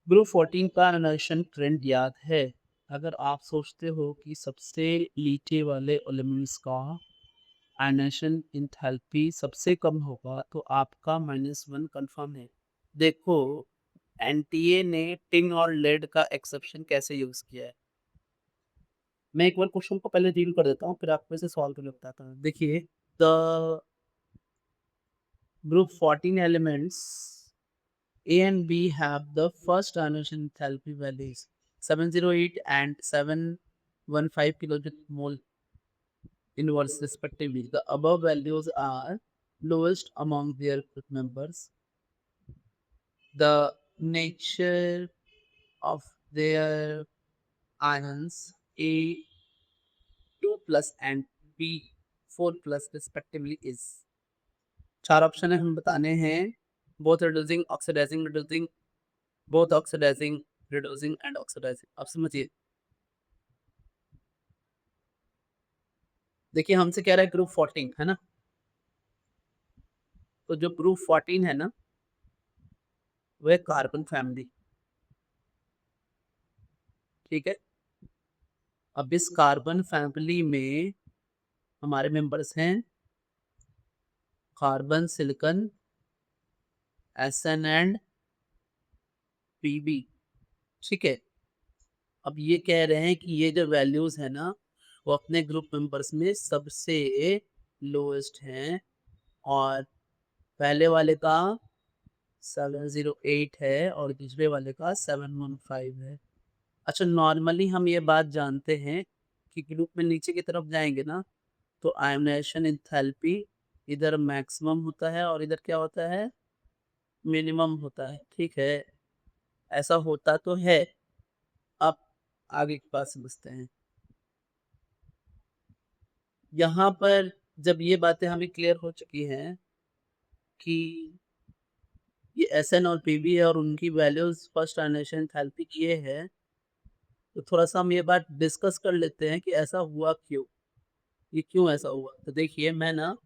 Group 14 का एनर्शन trend याद है? अगर आप सोचते हो कि सबसे नीचे वाले एलिमेंट्स का एनर्शन एंथैल्पी सबसे कम होगा तो आपका -1 कंफर्म है। देखो, एनटीए ने टिन और लेड का एक्सेप्शन कैसे यूज किया है। मैं एक बार क्वेश्चन को पहले रीड कर देता हूँ, फिर आपको इसे सॉल्व करके बताता हूँ। देखिए, the group 14 elements A and B have the first emission enthalpy values 708 and 715 kilojoule mole inverse respectively. The above values are lowest among their group members. The nature of their ions A2 plus and B4 plus respectively is। चार option है, हमें बताने हैं। Both reducing, oxidising, reducing, both oxidising, reducing and oxidising. अब समझिए, देखिए हमसे कह रहा है ग्रुप 14 है ना, तो जो ग्रुप 14 है ना, वह कार्बन फैमिली, ठीक है। अब इस कार्बन फैमिली में हमारे मेंबर्स हैं carbon, silicon, SN and PB, ठीक है। अब ये कह रहे हैं कि ये जो वैल्यूज है ना, वो अपने ग्रुप मेंबर्स में सबसे लोएस्ट हैं, और पहले वाले का 708 है और दूसरे वाले का 715 है। अच्छा, नॉर्मली हम ये बात जानते हैं कि ग्रुप में नीचे की तरफ जाएंगे ना, तो आयोनाइजेशन एंथैल्पी इधर मैक्सिमम होता है और इधर क्या होता है, मिनिमम होता है, ठीक है। ऐसा होता तो है। अब आगे की बात समझते हैं। यहाँ पर जब ये बातें हमें क्लियर हो चुकी हैं कि ये एस एन और पी बी है और उनकी वैल्यूज फर्स्ट आयोनाइजेशन एंथैल्पी की ये है, तो थोड़ा सा हम ये बात डिस्कस कर लेते हैं कि ऐसा हुआ क्यों, ये क्यों ऐसा हुआ। तो देखिए, मैं ना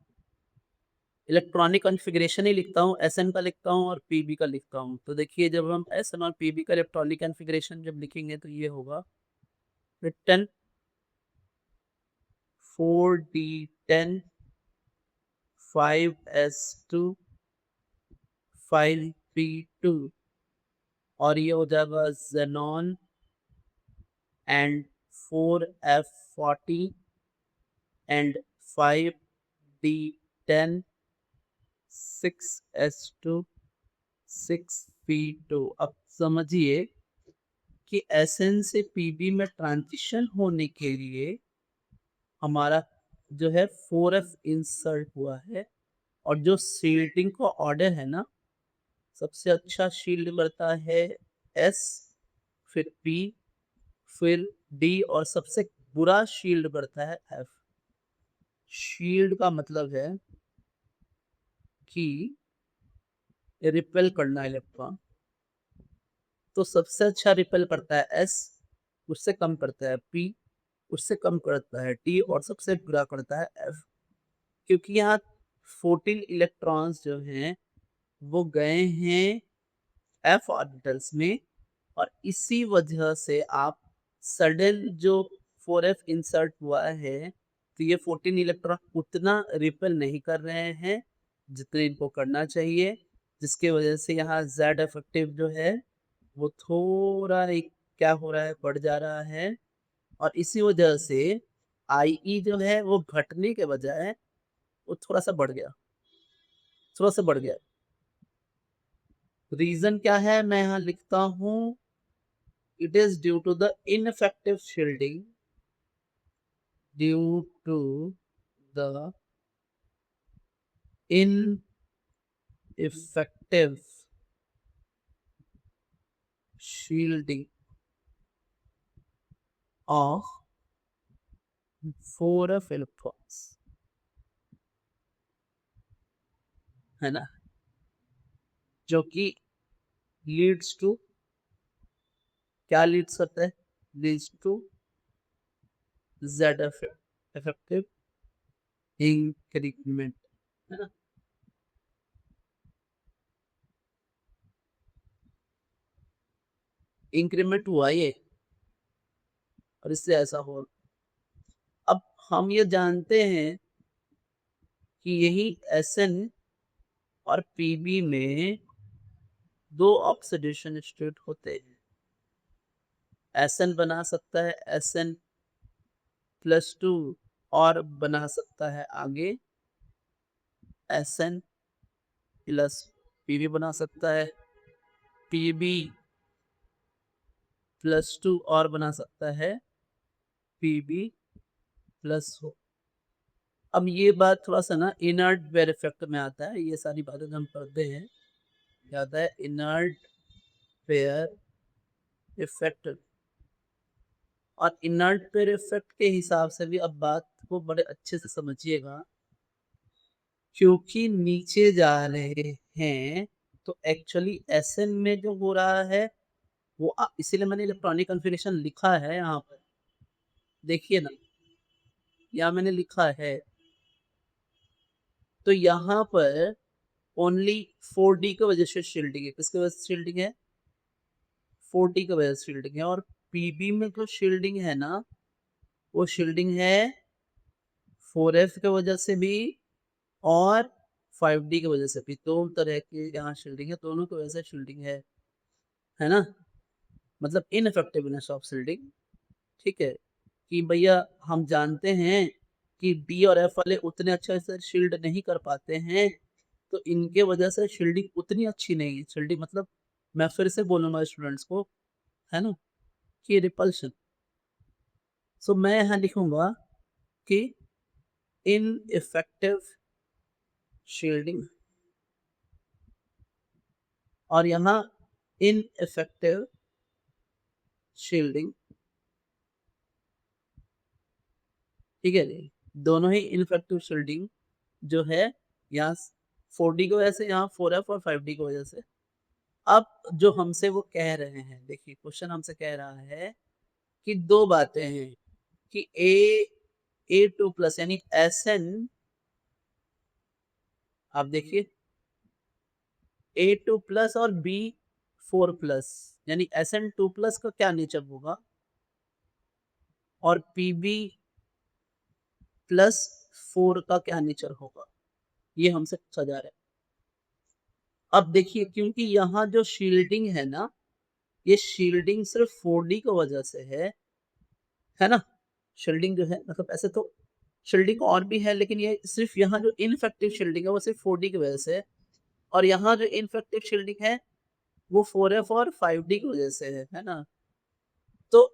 इलेक्ट्रॉनिक कॉन्फ़िगरेशन ही लिखता हूँ, एसएन का लिखता हूँ और पीबी का लिखता हूँ। तो देखिए, जब हम एसएन और पीबी का इलेक्ट्रॉनिक कॉन्फ़िगरेशन जब लिखेंगे तो ये होगा रिटर्न 4D10 5s2 5p2, और ये हो जाएगा xenon and 4f40 and 5D10 6s2 6p2। अब समझिए कि एसएन से पीबी में ट्रांजिशन होने के लिए हमारा जो है 4f इंसर्ट हुआ है, और जो शील्डिंग का ऑर्डर है ना, सबसे अच्छा शील्ड करता है एस, फिर पी, फिर डी, और सबसे बुरा शील्ड करता है एफ। शील्ड का मतलब है कि रिपेल करना इलेक्ट्रॉन, तो सबसे अच्छा रिपेल करता है एस, उससे कम करता है पी, उससे कम करता है टी, और सबसे बुरा करता है एफ। क्योंकि यहाँ 14 इलेक्ट्रॉन्स जो हैं वो गए हैं एफ ऑर्बिटल्स में, और इसी वजह से आप सडन जो 4f इंसर्ट हुआ है, तो ये 14 इलेक्ट्रॉन उतना रिपेल नहीं कर रहे हैं जितने इनको करना चाहिए, जिसके वजह से यहाँ जेड इफेक्टिव जो है वो थोड़ा एक क्या हो रहा है, बढ़ जा रहा है। और इसी वजह से आई जो है वो घटने के बजाय वो थोड़ा सा बढ़ गया, थोड़ा सा बढ़ गया। रीजन क्या है, मैं यहाँ लिखता हूँ, it is due to the ineffective shielding, due to the ineffective shielding of 4f electrons, है ना, जो कि लीड्स टू, क्या लीड्स करता है, leads to Z effective increment, है ना। इंक्रीमेंट हुआ ये और इससे ऐसा हो। अब हम ये जानते हैं कि यही एसएन और पीबी में दो ऑक्सीडेशन स्टेट होते हैं। एसएन बना सकता है एसएन प्लस टू और बना सकता है आगे एसएन प्लस पीबी बना सकता है, पीबी प्लस टू और बना सकता है पीबी प्लस हो। अब ये बात थोड़ा सा ना इनर्ट पेयर इफेक्ट में आता है, ये सारी बातें जो हम पढ़ते हैं क्या आता है, इनर्ट पेयर इफेक्ट। और इनर्ट पेयर इफेक्ट के हिसाब से भी अब बात को बड़े अच्छे से समझिएगा, क्योंकि नीचे जा रहे हैं तो एक्चुअली एसएन में जो हो रहा है वो इसीलिए मैंने इलेक्ट्रॉनिक कॉन्फ़िगरेशन लिखा है यहाँ पर, देखिए ना, यहाँ मैंने लिखा है तो यहाँ पर ओनली 4D की वजह से शील्डिंग है। किसकी वजह से शील्डिंग है? 4D की वजह से शील्डिंग है। और पीबी में जो शील्डिंग है ना, वो शील्डिंग है 4F की वजह से भी और 5D की वजह से भी। दो तरह की यहाँ शील्डिंग है, दोनों की वजह से शील्डिंग है ना? मतलब इनइफेक्टिवनेस ऑफ शील्डिंग, ठीक है? कि भैया हम जानते हैं कि डी और एफ वाले उतने अच्छे से शील्ड नहीं कर पाते हैं, तो इनके वजह से शील्डिंग उतनी अच्छी नहीं है। शील्डिंग मतलब मैं फिर से बोलूँगा स्टूडेंट्स को, है ना? कि रिपल्शन। सो मैं यहाँ लिखूँगा कि इनइफेक्टिव शील्डिंग और यहाँ इनइफेक्टिव शील्डिंग, ठीक है जी? दोनों ही इनइफेक्टिव शील्डिंग जो है यहाँ 4D की वजह से, यहाँ 4F और 5D की वजह से। अब जो हमसे वो कह रहे हैं, देखिए क्वेश्चन हमसे कह रहा है कि दो बातें हैं कि A2 प्लस यानी SN, आप देखिए A2 प्लस और B4 प्लस यानी SN2 प्लस का क्या नेचर होगा और PB प्लस 4 का क्या नेचर होगा, ये हमसे पूछा जा रहा है। अब देखिए क्योंकि यहाँ जो शील्डिंग है ना, ये शील्डिंग सिर्फ 4D की वजह से है ना? शील्डिंग जो है मतलब ऐसे तो शील्डिंग और भी है, लेकिन ये सिर्फ यहाँ जो इनफेक्टिव शील्डिंग है वो सिर्फ 4D की वजह से है। और यहाँ जो इनफेक्टिव शील्डिंग है वो 4F और 5D की वजह से है ना? तो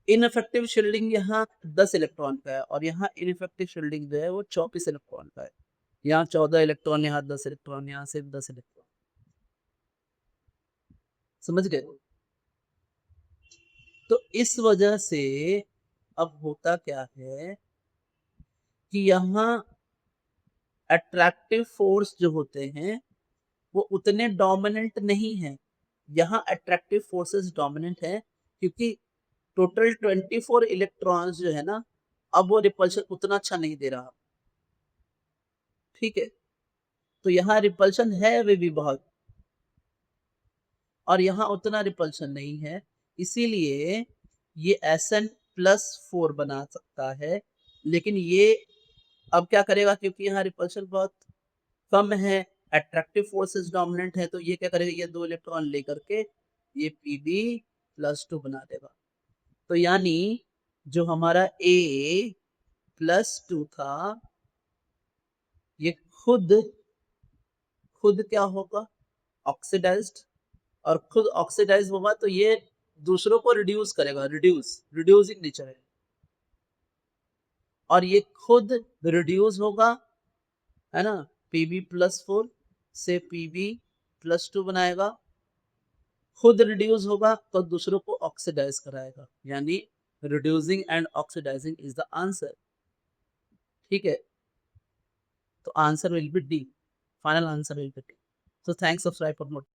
इनफेक्टिव शील्डिंग यहाँ 10 इलेक्ट्रॉन का है और यहाँ इनफेक्टिव शील्डिंग जो है वो 24 इलेक्ट्रॉन का है। यहाँ 14 इलेक्ट्रॉन, यहाँ 10 इलेक्ट्रॉन, यहाँ सिर्फ 10 इलेक्ट्रॉन। समझ गए? तो इस वजह से अब होता क्या है कि यहाँ अट्रैक्टिव फोर्स जो होते हैं वो उतने डोमिनेंट नहीं है। यहाँ अट्रैक्टिव फोर्सेस डोमिनेंट है क्योंकि टोटल 24 इलेक्ट्रॉन्स जो है ना, अब वो रिपल्शन उतना अच्छा नहीं दे रहा, ठीक है? तो यहाँ रिपल्शन है वे भी बहुत और यहाँ उतना रिपल्शन नहीं है, इसीलिए ये SN प्लस 4 बना सकता है। लेकिन ये अब क्या करेगा, क्योंकि यहाँ रिपल्शन बहुत कम है, अट्रैक्टिव फोर्सेस डोमिनेंट है, तो ये क्या करेगा, ये 2 इलेक्ट्रॉन लेकर के ये Pb प्लस 2 बना देगा। तो यानी जो हमारा A प्लस 2 था, ये खुद क्या होगा, ऑक्सीडाइज्ड। और खुद ऑक्सीडाइज होगा तो ये दूसरों को रिड्यूस करेगा, रिड्यूसिंग नेचर है। और ये खुद रिड्यूस होगा, है ना? Pb प्लस 4 से Pb प्लस 2 बनाएगा, खुद रिड्यूस होगा तो दूसरों को ऑक्सीडाइज कराएगा, यानी reducing and oxidising is the answer, ठीक है? तो answer will be D, final answer will be D. So thanks, subscribe for more.